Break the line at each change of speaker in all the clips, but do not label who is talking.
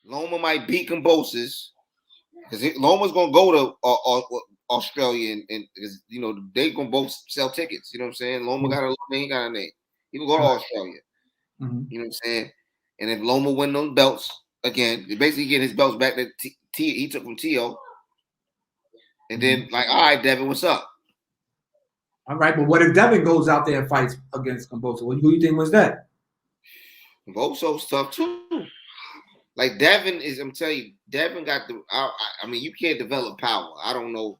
Loma might beat Kambosos because Loma's gonna go to Australia and because they gonna both sell tickets. You know what I'm saying? Loma got a name, he got a name. He will go to Australia.
Mm-hmm.
You know what I'm saying? And if Loma win those belts again, he basically get his belts back that he took from Tio. And then all right, Devin, what's up?
All right, but what if Devin goes out there and fights against Kambosos? Who do you think was that?
Kambosos tough too. Like Devin is, I'm telling you, Devin got the. I mean, you can't develop power. I don't know.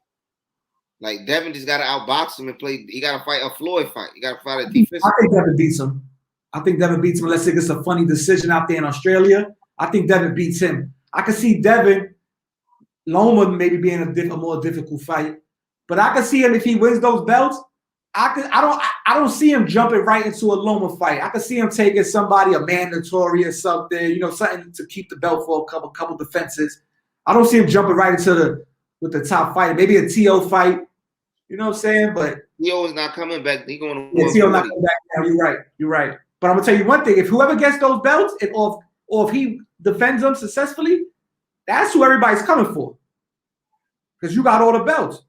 Like Devin just got to outbox him and play. He got to fight a Floyd fight. You got to fight a defense.
I think Devin beats him. Unless it gets a funny decision out there in Australia. I think Devin beats him. I can see Devin, Loma maybe being a more difficult fight, but I can see him if he wins those belts. I don't see him jumping right into a Loma fight. I can see him taking somebody a mandatory or something, something to keep the belt for a couple defenses. I don't see him jumping right into with the top fight. Maybe a TO fight. You know what I'm saying? But
TO is not coming back. He's going
to TO not coming back now. You're right. But I'm gonna tell you one thing: if whoever gets those belts, or if he defends them successfully, that's who everybody's coming for. Because you got all the belts.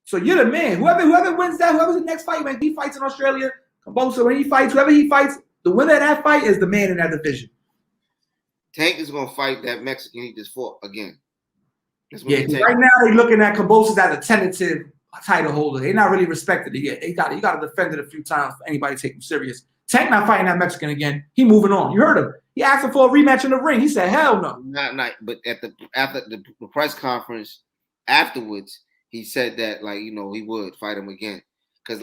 So you're the man. Whoever wins that, whoever's the next fight, man, he fights in Australia. Kambosos, when he fights, whoever he fights, the winner of that fight is the man in that division.
Tank is gonna fight that Mexican he just fought again.
Yeah, right now they're looking at Kambosos as a tentative title holder. They're not really respected it yet. You got to defend it a few times for anybody to take him serious. Tank not fighting that Mexican again. He moving on. You heard him. He asked him for a rematch in the ring. He said, "Hell no."
Not. But after the press conference afterwards, he said that he would fight him again because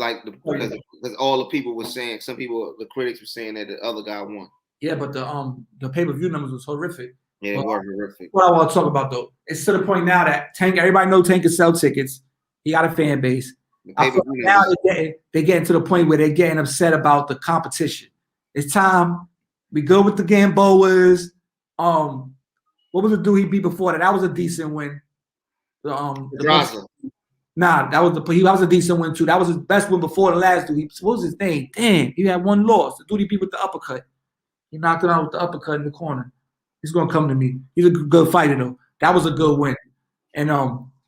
all the people were saying, some people, the critics were saying that the other guy won.
Yeah, but the pay-per-view numbers was horrific.
Yeah, they were horrific.
What I want to talk about though, it's to the point now that Tank, everybody knows Tank can sell tickets. He got a fan base. I feel like now they're getting to the point where they're getting upset about the competition. It's time. We go with the Gamboas. What was the dude he beat before that? That was a decent win. That was a decent win too. That was his best win before the last dude. What was his name? Damn, he had one loss. The dude he beat with the uppercut. He knocked him out with the uppercut in the corner. He's gonna come to me. He's a good fighter though. That was a good win. And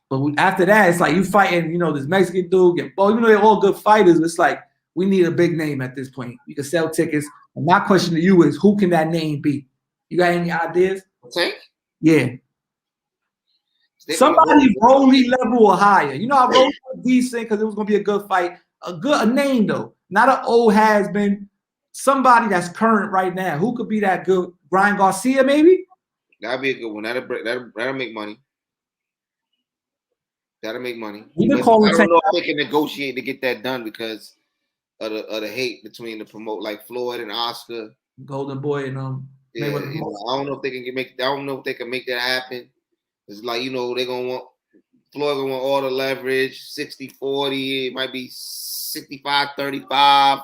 but after that, it's like you fighting, this Mexican dude. Even though they're all good fighters, it's like we need a big name at this point. You can sell tickets. And my question to you is, who can that name be? You got any ideas?
Tank?
Yeah. Somebody Rolly level or higher. I Rolly was decent because it was gonna be a good fight. A name though, not an old has been. Somebody that's current right now. Who could be that good? Brian Garcia, maybe?
That'd be a good one. That'll make money. That'll make money. I don't know if they can negotiate to get that done because of the hate between the promote like Floyd and Oscar,
Golden Boy, and
yeah. I don't know if they can make. I don't know if they can make that happen. It's like they're gonna want Floyd gonna want all the leverage, 60-40. It might be 65-35.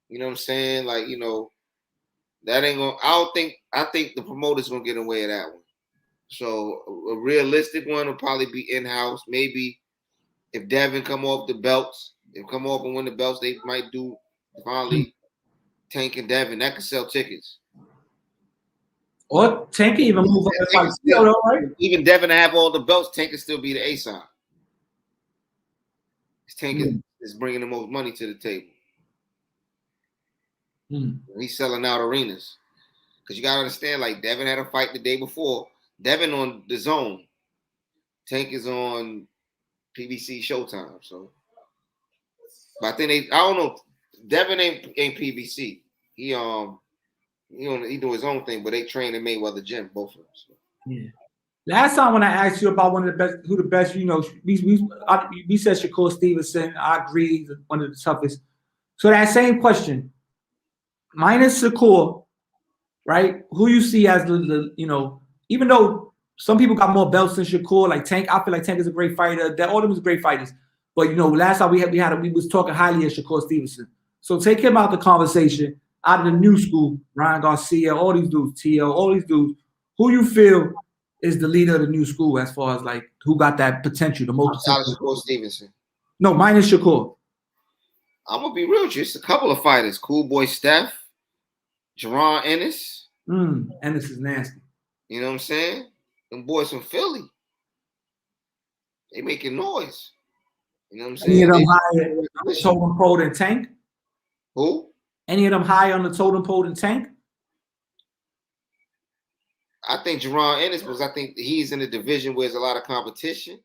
You know what I'm saying? That ain't gonna. I think the promoter's gonna get away with that one. So a realistic one will probably be in-house. Maybe if Devin come off the belts, come off and win the belts, they might do finally Tank and Devin. That could sell tickets.
Or Tank can even move up. Right?
Even Devin to have all the belts, Tank can still be the A side. Tank is bringing the most money to the table. He's selling out arenas. Because you got to understand, Devin had a fight the day before. Devin on the Zone. Tank is on PBC Showtime. So, but I think I don't know. Devin ain't PBC. He do his own thing, but they train in Mayweather Gym, both of them. So.
Yeah. Last time when I asked you about one of the best, who the best, we said Shakur Stevenson. I agree, he's one of the toughest. So that same question, minus Shakur, right? Who you see as the even though some people got more belts than Shakur, like Tank, I feel like Tank is a great fighter. All of them is great fighters. But last time we was talking highly of Shakur Stevenson. So take him out the conversation, out of the new school, Ryan Garcia, all these dudes, T.O., all these dudes. Who you feel is the leader of the new school as far as who got that potential, the most potential?
Shakur Stevenson.
No, minus Shakur.
I'm gonna be real with you. It's a couple of fighters. Cool Boy Steph, Jerron Ennis.
Ennis is nasty.
You know what I'm saying? Them boys from Philly. They making noise. You know what I'm saying?
Any of them higher on the totem pole than Tank?
Who?
Any of them higher on the totem pole than Tank?
I think Jerron Ennis, because I think he's in a division where there's a lot of competition.